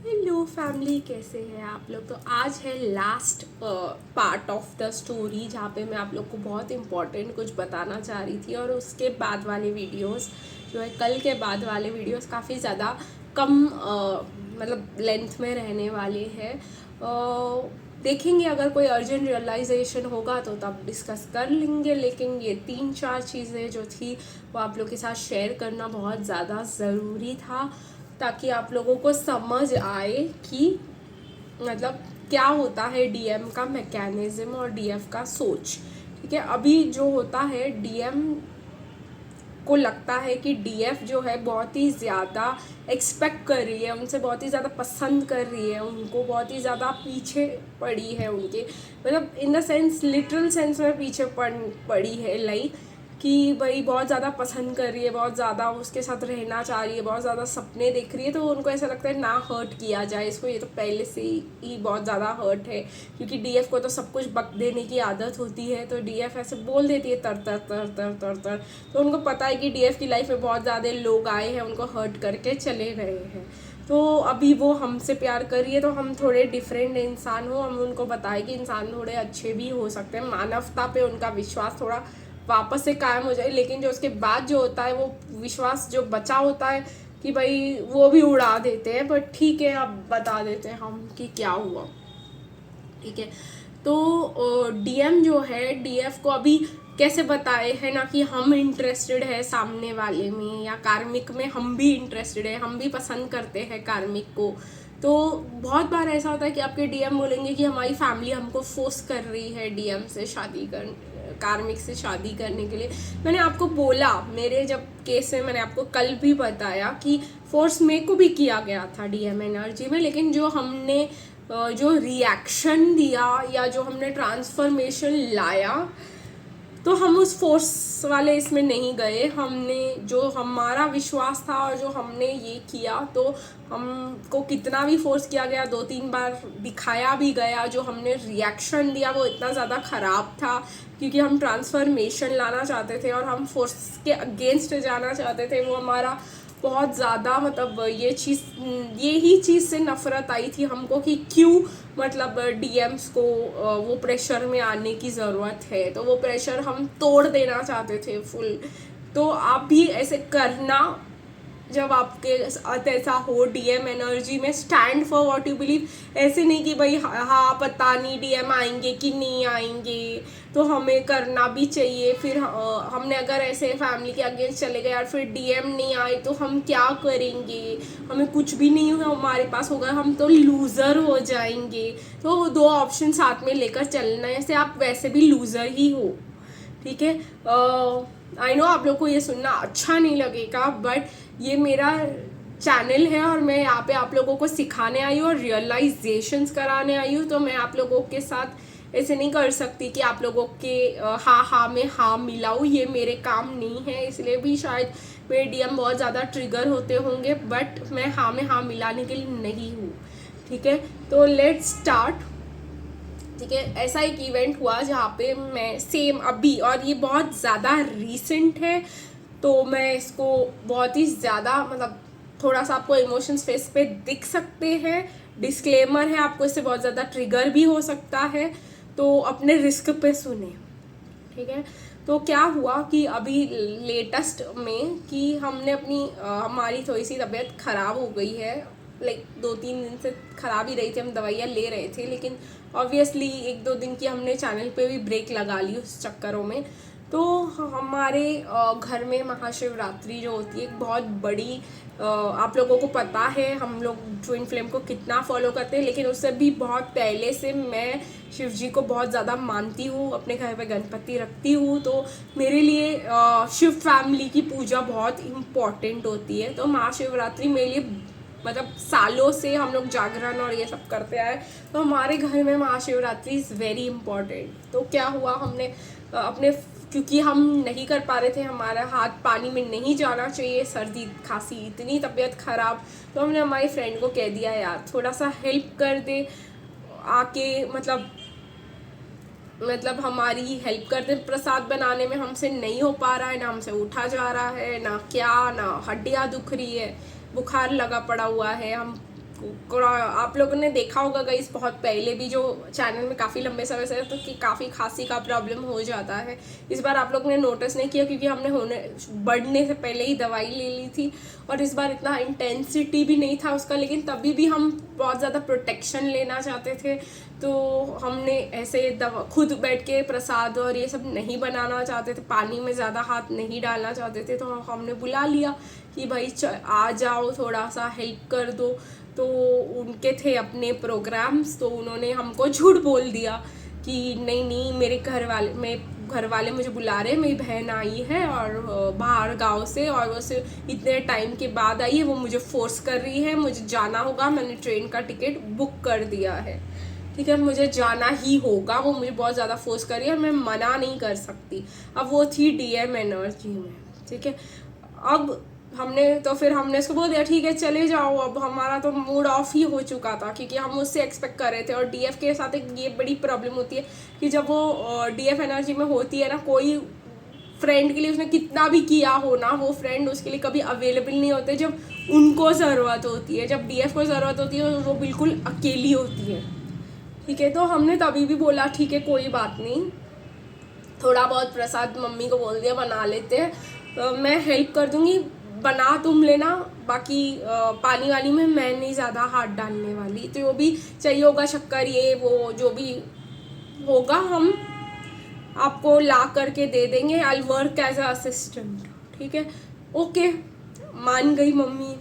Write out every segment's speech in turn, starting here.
Hello family, कैसे हैं आप लोग। तो आज है last part of the story जहाँ पे मैं आप लोग को बहुत इम्पोर्टेंट कुछ बताना चाह रही थी। और उसके बाद वाले वीडियोस जो है, कल के बाद वाले वीडियोस काफ़ी ज़्यादा कम मतलब लेंथ में रहने वाले हैं। देखेंगे, अगर कोई अर्जेंट रियलाइजेशन होगा तो तब डिस्कस कर लेंगे, लेकिन ये 3-4 चीज़ें जो थी वो आप लोग के साथ शेयर करना बहुत ज़्यादा ज़रूरी था, ताकि आप लोगों को समझ आए कि मतलब क्या होता है डीएम का मैकेनिज्म और डीएफ का सोच। ठीक है, अभी जो होता है, डीएम को लगता है कि डीएफ जो है बहुत ही ज़्यादा एक्सपेक्ट कर रही है उनसे, बहुत ही ज़्यादा पसंद कर रही है उनको, बहुत ही ज़्यादा पीछे पड़ी है उनके, मतलब in the sense, literal sense में पीछे पड़ी है, लाइक कि भाई बहुत ज़्यादा पसंद कर रही है, बहुत ज़्यादा उसके साथ रहना चाह रही है, बहुत ज़्यादा सपने देख रही है। तो उनको ऐसा लगता है ना हर्ट किया जाए इसको, ये तो पहले से ही बहुत ज़्यादा हर्ट है, क्योंकि डीएफ को तो सब कुछ बक देने की आदत होती है। तो डीएफ ऐसे बोल देती है तर तर तर तर तर तर। तो उनको पता है कि डीएफ की लाइफ में बहुत ज़्यादा लोग आए हैं, उनको हर्ट करके चले गए हैं। तो अभी वो हमसे प्यार कर रही है, तो हम थोड़े डिफरेंट इंसान हो, हम उनको बताएं कि इंसान थोड़े अच्छे भी हो सकते हैं, मानवता पे उनका विश्वास थोड़ा वापस से कायम हो जाए। लेकिन जो उसके बाद जो होता है, वो विश्वास जो बचा होता है कि भाई वो भी उड़ा देते हैं। बट ठीक है, अब बता देते हैं हम कि क्या हुआ। ठीक है, तो डीएम जो है, डीएफ को अभी कैसे बताए है ना कि हम इंटरेस्टेड है सामने वाले में, या कार्मिक में हम भी इंटरेस्टेड है, हम भी पसंद करते हैं कार्मिक को। तो बहुत बार ऐसा होता है कि आपके डीएम बोलेंगे कि हमारी फैमिली हमको फोर्स कर रही है डीएम से शादी कर, कार्मिक से शादी करने के लिए। मैंने आपको बोला, मेरे जब केस में मैंने आपको कल भी बताया कि फोर्स मेरे को भी किया गया था डीएम एनर्जी में, लेकिन जो हमने जो रिएक्शन दिया या जो हमने ट्रांसफॉर्मेशन लाया, तो हम उस फोर्स वाले इसमें नहीं गए। हमने जो हमारा विश्वास था और जो हमने ये किया, तो हमको कितना भी फोर्स किया गया, 2-3 बार दिखाया भी गया, जो हमने रिएक्शन दिया वो इतना ज़्यादा ख़राब था, क्योंकि हम ट्रांसफॉर्मेशन लाना चाहते थे और हम फोर्स के अगेंस्ट जाना चाहते थे। वो हमारा बहुत ज़्यादा, मतलब ये ही चीज़ से नफ़रत आई थी हमको कि क्यों, मतलब डीएम्स को वो प्रेशर में आने की ज़रूरत है। तो वो प्रेशर हम तोड़ देना चाहते थे फुल। तो आप भी ऐसे करना, जब आपके साथ ऐसा हो डीएम एनर्जी में, stand for what you believe. ऐसे नहीं कि भाई हाँ पता नहीं डीएम आएंगे कि नहीं आएंगे, तो हमें करना भी चाहिए। फिर हमने अगर ऐसे फैमिली के अगेंस्ट चले गए और फिर डीएम नहीं आए तो हम क्या करेंगे, हमें कुछ भी नहीं हमारे पास होगा, हम तो लूज़र हो जाएंगे। तो 2 ऑप्शन साथ में लेकर चलना है, ऐसे आप वैसे भी लूज़र ही हो। ठीक है, आई नो आप लोग को ये सुनना अच्छा नहीं लगेगा, बट ये मेरा चैनल है और मैं यहाँ पे आप लोगों को सिखाने आई हूँ और रियलाइजेशंस कराने आई हूँ। तो मैं आप लोगों के साथ ऐसे नहीं कर सकती कि आप लोगों के हाँ में हाँ मिलाऊँ, ये मेरे काम नहीं है। इसलिए भी शायद मेरे डीएम बहुत ज़्यादा ट्रिगर होते होंगे, बट मैं हाँ में हाँ मिलाने के लिए नहीं हूँ। ठीक है, तो लेट्स स्टार्ट। ठीक है, ऐसा एक इवेंट हुआ जहाँ पे मैं सेम अभी, और ये बहुत ज़्यादा रीसेंट है, तो मैं इसको बहुत ही ज़्यादा, मतलब थोड़ा सा आपको इमोशंस फेस पे दिख सकते हैं, डिस्क्लेमर है, आपको इससे बहुत ज़्यादा ट्रिगर भी हो सकता है, तो अपने रिस्क पे सुने। ठीक है, तो क्या हुआ कि अभी लेटेस्ट में कि हमने अपनी हमारी थोड़ी सी तबीयत ख़राब हो गई है, लाइक 2-3 दिन से ख़राब ही रही थी, हम दवाइयाँ ले रहे थे, लेकिन ऑब्वियसली 1-2 दिन की हमने चैनल पे भी ब्रेक लगा ली उस चक्करों में। तो हमारे घर में महाशिवरात्रि जो होती है, एक बहुत बड़ी, आप लोगों को पता है हम लोग ट्विन फ्लेम को कितना फॉलो करते हैं, लेकिन उससे भी बहुत पहले से मैं शिव जी को बहुत ज़्यादा मानती हूँ, अपने घर पे गणपति रखती हूँ। तो मेरे लिए शिव फैमिली की पूजा बहुत इम्पॉर्टेंट होती है। तो महाशिवरात्रि मेरे लिए, मतलब सालों से हम लोग जागरण और ये सब करते आए, तो हमारे घर में महाशिवरात्रि इज़ वेरी इम्पॉर्टेंट। तो क्या हुआ, हमने अपने, क्योंकि हम नहीं कर पा रहे थे, हमारा हाथ पानी में नहीं जाना चाहिए, सर्दी खांसी, इतनी तबीयत ख़राब, तो हमने हमारी फ्रेंड को कह दिया यार थोड़ा सा हेल्प कर दे आके, मतलब हमारी हेल्प कर दे प्रसाद बनाने में। हमसे नहीं हो पा रहा है, ना हमसे उठा जा रहा है, ना क्या, ना हड्डियाँ दुख रही है, बुखार लगा पड़ा हुआ है, हम आप लोगों ने देखा होगा गाइस, बहुत पहले भी जो चैनल में काफ़ी लंबे समय से तो कि काफ़ी खांसी का प्रॉब्लम हो जाता है। इस बार आप लोगों ने नोटिस नहीं किया क्योंकि हमने बढ़ने से पहले ही दवाई ले ली थी, और इस बार इतना इंटेंसिटी भी नहीं था उसका, लेकिन तभी भी हम बहुत ज़्यादा प्रोटेक्शन लेना चाहते थे। तो हमने ऐसे दवा खुद बैठ के प्रसाद और ये सब नहीं बनाना चाहते थे, पानी में ज़्यादा हाथ नहीं डालना चाहते थे, तो हमने बुला लिया कि भाई आ जाओ, थोड़ा सा हेल्प कर दो। तो उनके थे अपने प्रोग्राम्स, तो उन्होंने हमको झूठ बोल दिया कि नहीं नहीं, मेरे घर वाले मुझे बुला रहे हैं, मेरी बहन आई है और बाहर गांव से, और वो इतने टाइम के बाद आई है, वो मुझे फोर्स कर रही है, मुझे जाना होगा, मैंने ट्रेन का टिकट बुक कर दिया है, ठीक है, मुझे जाना ही होगा, वो मुझे बहुत ज़्यादा फोर्स कर रही है और मैं मना नहीं कर सकती। अब वो थी डीएम एनर्जी में, ठीक है। अब फिर हमने उसको बोल दिया ठीक है चले जाओ। अब हमारा तो मूड ऑफ ही हो चुका था क्योंकि हम उससे एक्सपेक्ट कर रहे थे। और डीएफ के साथ एक ये बड़ी प्रॉब्लम होती है कि जब वो डीएफ एनर्जी में होती है ना, कोई फ्रेंड के लिए उसने कितना भी किया हो ना, वो फ्रेंड उसके लिए कभी अवेलेबल नहीं होते जब उनको ज़रूरत होती है। जब डीएफ को ज़रूरत होती है वो बिल्कुल अकेली होती है, ठीक है। तो हमने तभी भी बोला ठीक है कोई बात नहीं, थोड़ा बहुत प्रसाद मम्मी को बोल दिया बना लेते हैं, मैं हेल्प कर दूंगी, बना तुम लेना, बाकी पानी वाली में मैं नहीं ज़्यादा हाथ डालने वाली, तो जो भी चाहिए होगा शक्कर ये वो जो भी होगा हम आपको ला करके दे देंगे, I work as a assistant, ठीक है। ओके, मान गई मम्मी।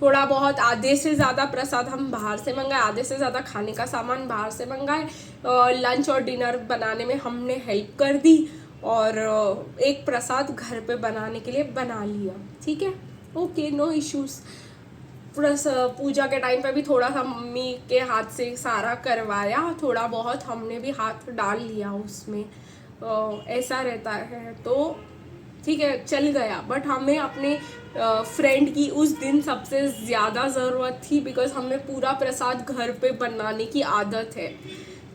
थोड़ा बहुत आधे से ज़्यादा प्रसाद हम बाहर से मंगाए, आधे से ज़्यादा खाने का सामान बाहर से मंगाए, लंच और डिनर बनाने में हमने हेल्प कर दी, और एक प्रसाद घर पे बनाने के लिए बना लिया, ठीक है। Okay, no issues. पूजा के टाइम पे भी थोड़ा सा मम्मी के हाथ से सारा करवाया, थोड़ा बहुत हमने भी हाथ डाल लिया उसमें, ऐसा रहता है, तो ठीक है चल गया। बट हमें अपने फ्रेंड की उस दिन सबसे ज़्यादा ज़रूरत थी, बिकॉज हमें पूरा प्रसाद घर पे बनाने की आदत है,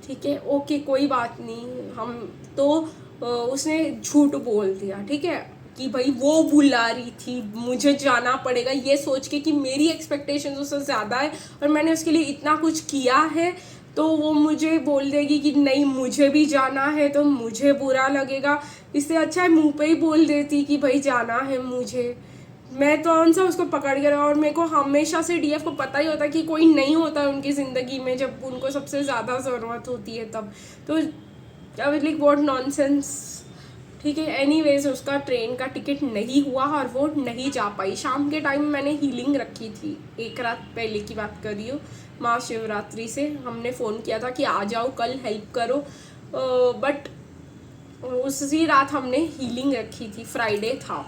ठीक है। ओके, कोई बात नहीं। हम तो उसने झूठ बोल दिया, ठीक है, कि भाई वो बुला रही थी, मुझे जाना पड़ेगा, ये सोच के कि मेरी एक्सपेक्टेशंस उससे ज़्यादा है और मैंने उसके लिए इतना कुछ किया है, तो वो मुझे बोल देगी कि नहीं मुझे भी जाना है, तो मुझे बुरा लगेगा। इससे अच्छा है मुंह पे ही बोल देती कि भाई जाना है मुझे, मैं तो कौन सा उसको पकड़ के रहा। और मेरे को हमेशा से डीएफ को पता ही होता कि कोई नहीं होता उनकी ज़िंदगी में जब उनको सबसे ज़्यादा ज़रूरत होती है तब, तो लाइक व्हाट नॉनसेंस, ठीक है। एनीवेज उसका ट्रेन का टिकट नहीं हुआ और वो नहीं जा पाई। शाम के टाइम मैंने हीलिंग रखी थी, एक रात पहले की बात कर रही हूँ, महाशिवरात्रि से हमने फ़ोन किया था कि आ जाओ कल हेल्प करो, बट उसी रात हमने हीलिंग रखी थी, फ्राइडे था,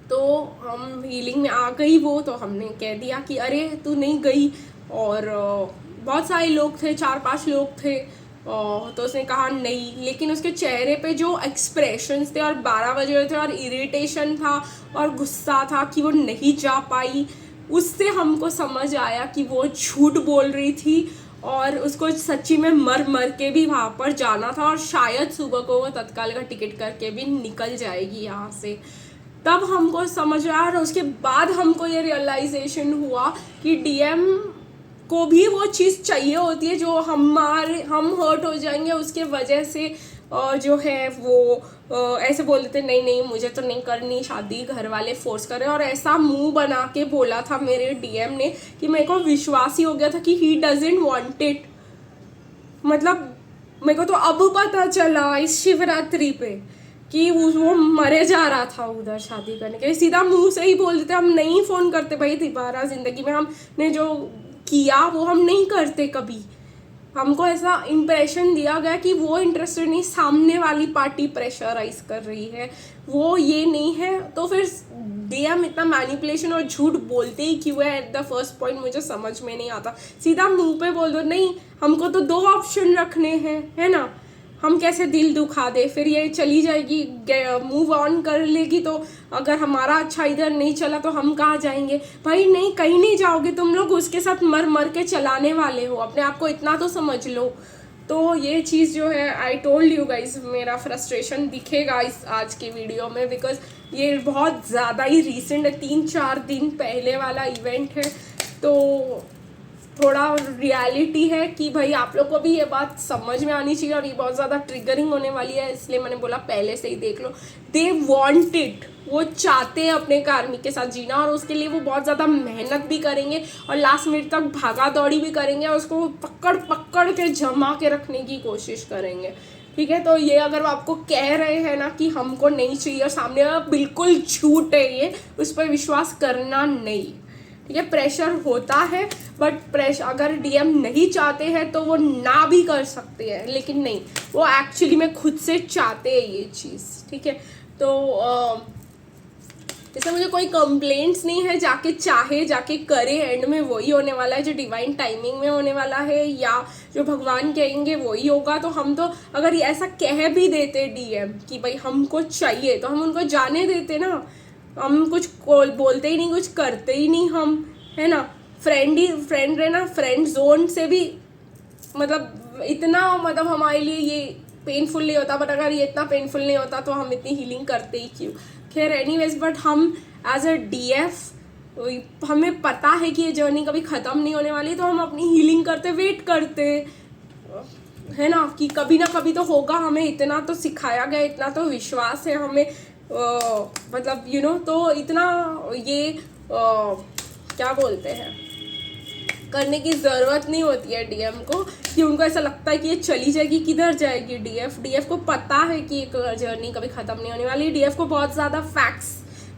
तो हम हीलिंग में आ गई वो, तो हमने कह दिया कि अरे तू नहीं गई, और बहुत सारे लोग थे, 4-5 लोग थे, तो उसने कहा नहीं, लेकिन उसके चेहरे पे जो एक्सप्रेशंस थे और 12 बजे हुए थे और इरिटेशन था और गुस्सा था कि वो नहीं जा पाई, उससे हमको समझ आया कि वो झूठ बोल रही थी और उसको सच्ची में मर मर के भी वहाँ पर जाना था, और शायद सुबह को वो तत्काल का टिकट करके भी निकल जाएगी यहाँ से। तब हमको समझ आया, और उसके बाद हमको ये रियलाइजेशन हुआ कि डीएम को भी वो चीज़ चाहिए होती है जो हम हर्ट हो जाएंगे उसके वजह से, जो है वो ऐसे बोल देते नहीं नहीं मुझे तो नहीं करनी शादी, घर वाले फोर्स कर रहे हैं, और ऐसा मुंह बना के बोला था मेरे डीएम ने कि मेरे को विश्वास ही हो गया था कि ही डजंट वांट इट। मतलब मेरे को तो अब पता चला इस शिवरात्रि पे कि वो मरे जा रहा था उधर शादी करने के लिए। सीधा मुंह से ही बोल देते हम नहीं फ़ोन करते भाई, दोबारा ज़िंदगी में हमने जो किया वो हम नहीं करते कभी। हमको ऐसा इम्प्रेशन दिया गया कि वो इंटरेस्टेड नहीं, सामने वाली पार्टी प्रेशराइज कर रही है, वो ये नहीं है। तो फिर डीएम इतना मैनिपुलेशन और झूठ बोलते ही क्यों है एट द फर्स्ट पॉइंट मुझे समझ में नहीं आता। सीधा मुंह पे बोल दो नहीं, हमको तो 2 ऑप्शन रखने हैं, है ना, हम कैसे दिल दुखा दे, फिर ये चली जाएगी, मूव ऑन कर लेगी, तो अगर हमारा अच्छा इधर नहीं चला तो हम कहाँ जाएंगे। भाई नहीं, कहीं नहीं जाओगे तुम लोग, उसके साथ मर मर के चलाने वाले हो, अपने आप को इतना तो समझ लो। तो ये चीज़ जो है आई टोल्ड यू गाइज, मेरा फ्रस्ट्रेशन दिखेगा इस आज के वीडियो में, बिकॉज ये बहुत ज़्यादा ही रीसेंट है, 3-4 दिन पहले वाला इवेंट है। तो थोड़ा रियलिटी है कि भाई आप लोग को भी ये बात समझ में आनी चाहिए, और ये बहुत ज़्यादा ट्रिगरिंग होने वाली है, इसलिए मैंने बोला पहले से ही देख लो। दे वॉन्ट इट, वो चाहते हैं अपने कार्मिक के साथ जीना, और उसके लिए वो बहुत ज़्यादा मेहनत भी करेंगे और लास्ट मिनट तक भागा दौड़ी भी करेंगे, और उसको पकड़ पकड़ के जमा के रखने की कोशिश करेंगे। ठीक है, तो ये अगर वो आपको कह रहे हैं ना कि हमको नहीं चाहिए, और सामने बिल्कुल झूठ है ये, उस पर विश्वास करना नहीं। ठीक है, प्रेशर होता है, बट प्रेशर अगर डीएम नहीं चाहते हैं तो वो ना भी कर सकते हैं, लेकिन नहीं, वो एक्चुअली में खुद से चाहते हैं ये चीज़। ठीक है, तो इससे मुझे कोई कंप्लेंट्स नहीं है, जाके चाहे जाके करे, एंड में वही होने वाला है जो डिवाइन टाइमिंग में होने वाला है, या जो भगवान कहेंगे वही होगा। तो हम तो अगर ऐसा कह भी देते डीएम कि भाई हमको चाहिए, तो हम उनको जाने देते ना, हम कुछ बोलते ही नहीं, कुछ करते ही नहीं हम, है ना। फ्रेंड रहना, फ्रेंड जोन से भी मतलब इतना मतलब हमारे लिए ये पेनफुल नहीं होता, बट अगर ये इतना पेनफुल नहीं होता तो हम इतनी हीलिंग करते ही क्यों। खैर एनीवेज, बट हम एज अ डीएफ हमें पता है कि ये जर्नी कभी ख़त्म नहीं होने वाली, तो हम अपनी हीलिंग करते वेट करते, है ना, कि कभी ना कभी तो होगा। हमें इतना तो सिखाया गया, इतना तो विश्वास है हमें, मतलब तो इतना ये क्या बोलते हैं, करने की ज़रूरत नहीं होती है डीएम को, कि उनको ऐसा लगता है कि ये चली जाएगी, किधर जाएगी। डीएफ को पता है कि एक जर्नी कभी ख़त्म नहीं होने वाली। डीएफ को बहुत ज़्यादा फैक्ट्स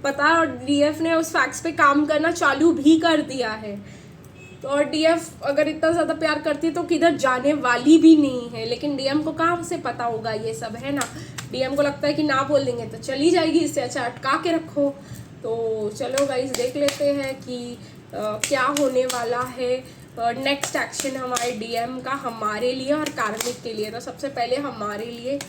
पता है, और डीएफ ने उस फैक्ट्स पे काम करना चालू भी कर दिया है। तो और डीएफ अगर इतना ज़्यादा प्यार करती है तो किधर जाने वाली भी नहीं है, लेकिन डीएम को कहाँ से पता होगा ये सब, है ना। डीएम को लगता है कि ना बोल देंगे तो चली जाएगी, इससे अच्छा अटका के रखो। तो चलो गाइस, देख लेते हैं कि क्या होने वाला है नेक्स्ट एक्शन हमारे डीएम का, हमारे लिए और कार्मिक के लिए। तो सबसे पहले हमारे लिए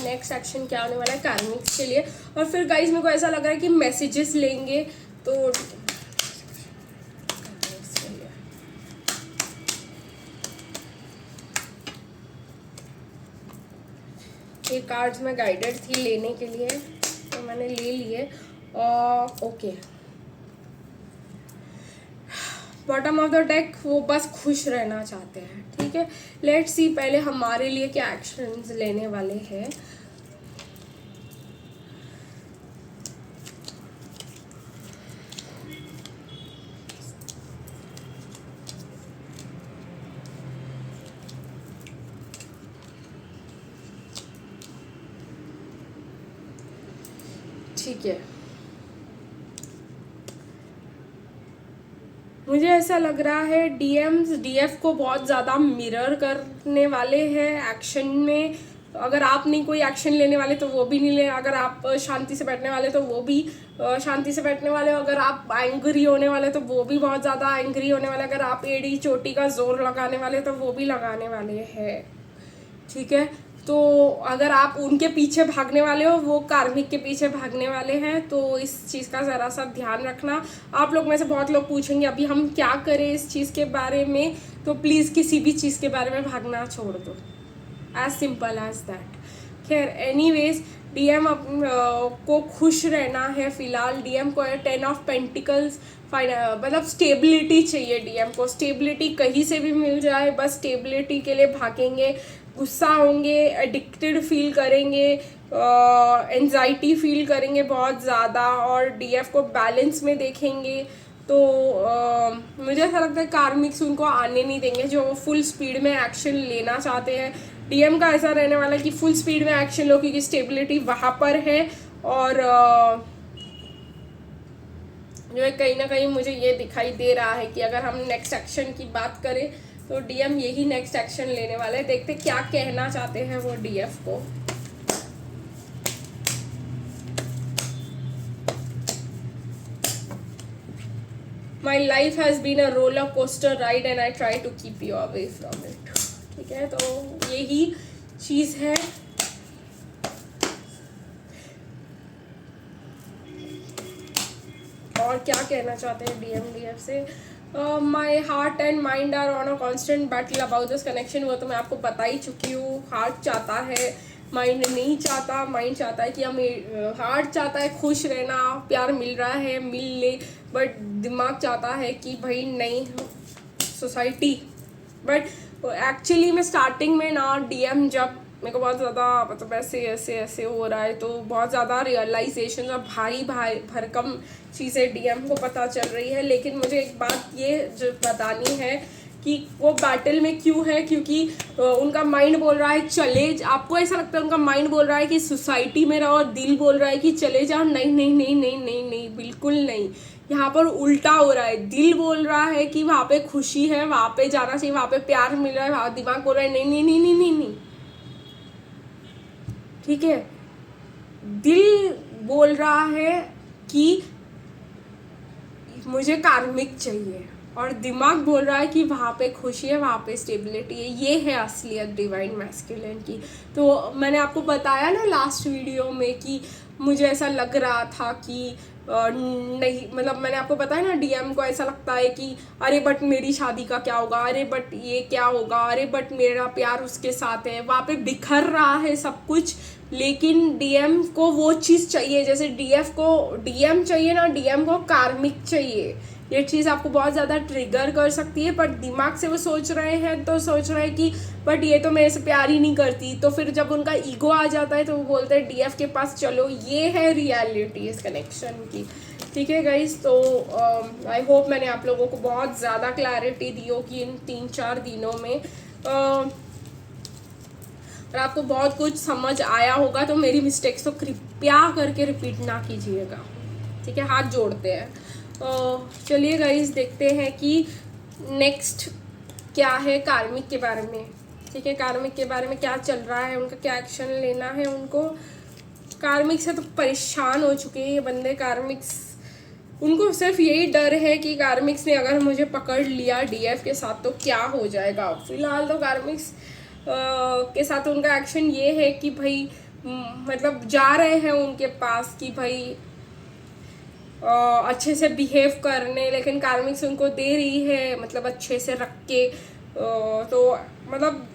नेक्स्ट एक्शन क्या होने वाला है कार्मिक्स के लिए। और फिर गाइस मेरे को ऐसा लग रहा है कि मैसेजेस लेंगे, तो ये कार्ड्स में गाइडेड थी लेने के लिए, तो मैंने ले लिए। Okay, bottom of the deck, वो बस खुश रहना चाहते हैं। ठीक है, लेट्स सी पहले हमारे लिए क्या एक्शंस लेने वाले हैं। ठीक है, मुझे ऐसा लग रहा है डीएफ को बहुत ज़्यादा मिरर करने वाले हैं एक्शन में। अगर आप नहीं कोई एक्शन लेने वाले तो वो भी नहीं ले, अगर आप शांति से बैठने वाले तो वो भी शांति से बैठने वाले, अगर आप एंग्री होने वाले तो वो भी बहुत ज़्यादा एंग्री होने वाले, अगर आप एड़ी चोटी का जोर लगाने वाले तो वो भी लगाने वाले हैं। ठीक है, तो अगर आप उनके पीछे भागने वाले हो, वो कार्मिक के पीछे भागने वाले हैं, तो इस चीज़ का ज़रा सा ध्यान रखना। आप लोग में से बहुत लोग पूछेंगे अभी हम क्या करें इस चीज़ के बारे में, तो प्लीज़ किसी भी चीज़ के बारे में भागना छोड़ दो, एज सिंपल एज दैट। खैर एनीवेज, डीएम को खुश रहना है फिलहाल। डीएम को 10 ऑफ पेंटिकल्स, मतलब स्टेबिलिटी चाहिए डीएम को। स्टेबिलिटी कहीं से भी मिल जाए, बस स्टेबिलिटी के लिए भागेंगे। गुस्सा होंगे, एडिक्टेड फील करेंगे, एंजाइटी फील करेंगे बहुत ज़्यादा, और डीएफ को बैलेंस में देखेंगे। तो मुझे ऐसा लगता है कार्मिक्स उनको आने नहीं देंगे, जो फुल स्पीड में एक्शन लेना चाहते हैं। डीएम का ऐसा रहने वाला है कि फुल स्पीड में एक्शन लो, क्योंकि स्टेबिलिटी वहाँ पर है। और जो है कहीं ना कहीं मुझे ये दिखाई दे रहा है कि अगर हम नेक्स्ट एक्शन की बात करें तो डीएम यही नेक्स्ट एक्शन लेने वाले हैं। देखते क्या कहना चाहते हैं वो डीएफ को। My life has been a roller coaster ride and I try to keep you away from it. ठीक है, तो यही चीज़ है। और क्या कहना चाहते हैं डीएम डीएफ से। My heart and mind are on a constant battle about this connection. वो तो मैं आपको बता ही चुकी हूँ। हार्ट चाहता है, माइंड नहीं चाहता। माइंड चाहता है कि हम, हार्ट चाहता है खुश रहना, प्यार मिल रहा है मिल ले, बट दिमाग चाहता है कि भाई नहीं सोसाइटी। बट एक्चुअली मैं स्टार्टिंग में ना डीएम जब मेरे को बहुत ज़्यादा मतलब ऐसे ऐसे ऐसे हो रहा है तो बहुत ज़्यादा रियलाइजेशन और भारी भारी भरकम चीज़ें डीएम को पता चल रही है। लेकिन मुझे एक बात ये जो बतानी है कि वो बैटल में क्यों है, क्योंकि उनका माइंड बोल रहा है चले। आपको ऐसा लगता है उनका माइंड बोल रहा है कि सोसाइटी में रहो और दिल बोल रहा है कि चले जाओ। नहीं नहीं नहीं नहीं नहीं नहीं, बिल्कुल नहीं। यहाँ पर उल्टा हो रहा है। दिल बोल रहा है कि वहाँ पे खुशी है, वहाँ पे जाना चाहिए, वहाँ पे प्यार मिल रहा है। वहाँ दिमाग बोल रहा है नहीं नहीं नहीं नहीं नहीं नहीं, ठीक है। दिल बोल रहा है कि मुझे कार्मिक चाहिए और दिमाग बोल रहा है कि वहाँ पे खुशी है, वहाँ पे स्टेबिलिटी है। ये है असलियत डिवाइन मैस्कुलिन की। तो मैंने आपको बताया ना लास्ट वीडियो में कि मुझे ऐसा लग रहा था कि नहीं, मतलब मैंने आपको बताया ना डीएम को ऐसा लगता है कि अरे बट मेरी शादी का क्या होगा, अरे बट ये क्या होगा, अरे बट मेरा प्यार उसके साथ है। वहाँ पे बिखर रहा है सब कुछ, लेकिन डीएम को वो चीज़ चाहिए। जैसे डीएफ को डीएम चाहिए ना, डीएम को कार्मिक चाहिए। ये चीज़ आपको बहुत ज़्यादा ट्रिगर कर सकती है, पर दिमाग से वो सोच रहे हैं तो सोच रहे हैं कि बट ये तो मेरे से प्यार ही नहीं करती। तो फिर जब उनका ईगो आ जाता है तो वो बोलते हैं डीएफ के पास चलो। ये है रियलिटी इस कनेक्शन की, ठीक है गाइस। तो आई होप मैंने आप लोगों को बहुत ज़्यादा क्लैरिटी दी होगी इन 3-4 दिनों में। और आपको बहुत कुछ समझ आया होगा तो मेरी मिस्टेक्स तो कृपया करके रिपीट ना कीजिएगा, ठीक है। हाथ जोड़ते हैं। चलिए गाइस देखते हैं कि नेक्स्ट क्या है कार्मिक के बारे में, ठीक है। कार्मिक के बारे में क्या चल रहा है, उनका क्या एक्शन लेना है उनको। कार्मिक से तो परेशान हो चुके हैं ये बंदे। कार्मिक्स, उनको सिर्फ यही डर है कि कार्मिक्स ने अगर मुझे पकड़ लिया डीएफ के साथ तो क्या हो जाएगा। फिलहाल तो कार्मिक्स के साथ उनका एक्शन ये है कि भाई मतलब जा रहे हैं उनके पास कि भाई अच्छे से बिहेव करने, लेकिन कार्मिक्स उनको दे रही है मतलब अच्छे से रख के। तो मतलब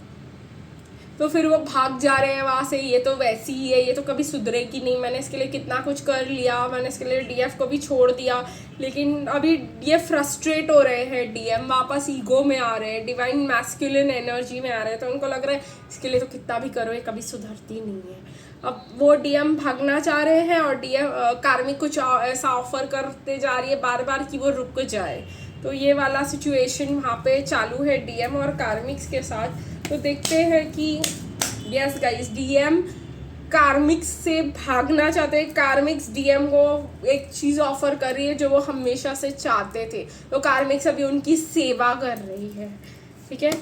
तो फिर वो भाग जा रहे हैं वहाँ से। ये तो वैसी ही है, ये तो कभी सुधरेगी नहीं। मैंने इसके लिए कितना कुछ कर लिया, मैंने इसके लिए डीएफ को भी छोड़ दिया, लेकिन अभी ये फ्रस्ट्रेट हो रहे हैं। डीएम वापस ईगो में आ रहे हैं, डिवाइन मैस्कुलिन एनर्जी में आ रहे हैं। तो उनको लग रहा है इसके लिए तो कितना भी करो ये कभी सुधरती नहीं है। अब वो डीएम भागना चाह रहे हैं और डीएम कार्मिक कुछ ऐसा ऑफर करते जा रही है बार बार कि वो रुक जाए। तो ये वाला सिचुएशन वहाँ पे चालू है डीएम और कार्मिक्स के साथ। तो देखते हैं कि यस गाइस, डीएम कार्मिक्स से भागना चाहते हैं। कार्मिक्स डीएम को एक चीज़ ऑफर कर रही है जो वो हमेशा से चाहते थे। तो कार्मिक्स अभी उनकी सेवा कर रही है, ठीक है।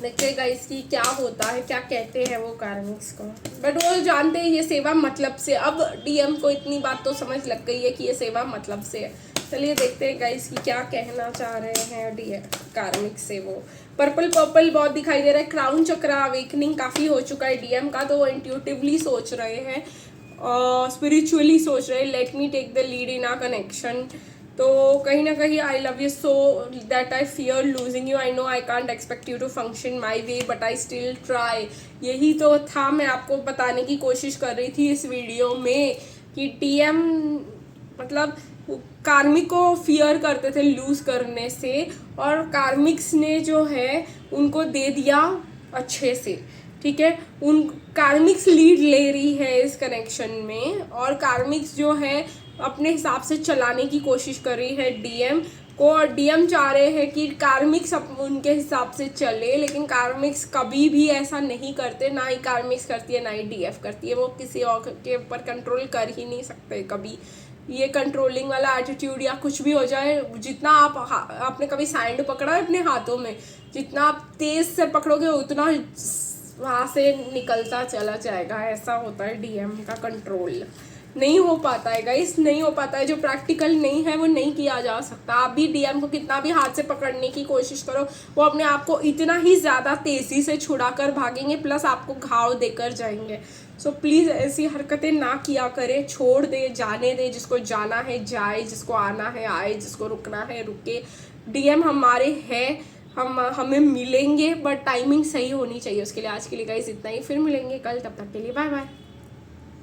देखते हैं गाइस कि क्या होता है, क्या कहते हैं वो कार्मिक्स को। बट वो जानते हैं ये सेवा मतलब से। अब डीएम को इतनी बात तो समझ लग गई है कि ये सेवा मतलब से है। चलिए देखते हैं गाइस कि क्या कहना चाह रहे हैं डीएम कार्मिक से। वो पर्पल बहुत दिखाई दे रहा है। क्राउन चक्र अवेकनिंग काफ़ी हो चुका है डीएम का, तो वो इंट्यूटिवली सोच रहे हैं, स्पिरिचुअली सोच रहे हैं, let me take the lead in a connection. तो कहीं ना कहीं I love you so that I fear losing you, I know I can't expect you to function my way but I still try. यही तो था, मैं आपको बताने की कोशिश कर रही थी इस वीडियो में कि डीएम मतलब कार्मिक को फियर करते थे लूज करने से, और कार्मिक्स ने जो है उनको दे दिया अच्छे से, ठीक है। उन कार्मिक्स लीड ले रही है इस कनेक्शन में, और कार्मिक्स जो है अपने हिसाब से चलाने की कोशिश कर रही है डीएम को। और डीएम चाह रहे हैं कि कार्मिक्स उनके हिसाब से चले, लेकिन कार्मिक्स कभी भी ऐसा नहीं करते। ना ही कार्मिक्स करती है, ना ही डीएफ करती है। वो किसी और के ऊपर कंट्रोल कर ही नहीं सकते कभी। ये कंट्रोलिंग वाला एटीट्यूड या कुछ भी हो जाए, जितना आपने कभी सैंड पकड़ा है अपने हाथों में, जितना आप तेज़ से पकड़ोगे उतना वहाँ से निकलता चला जाएगा। ऐसा होता है डीएम का कंट्रोल। नहीं हो पाता है गाइस, नहीं हो पाता है। जो प्रैक्टिकल नहीं है वो नहीं किया जा सकता। आप भी डीएम को कितना भी हाथ से पकड़ने की कोशिश करो, वो अपने आप को इतना ही ज़्यादा तेज़ी से छुड़ा कर भागेंगे, प्लस आपको घाव देकर जाएंगे। सो प्लीज़ ऐसी हरकतें ना किया करें, छोड़ दे, जाने दे। जिसको जाना है जाए, जिसको आना है आए, जिसको रुकना है रुके। डीएम हमारे हैं, हमें मिलेंगे, बट टाइमिंग सही होनी चाहिए उसके लिए। आज के लिए गाइस इतना ही, फिर मिलेंगे कल, तब तक के लिए बाय बाय।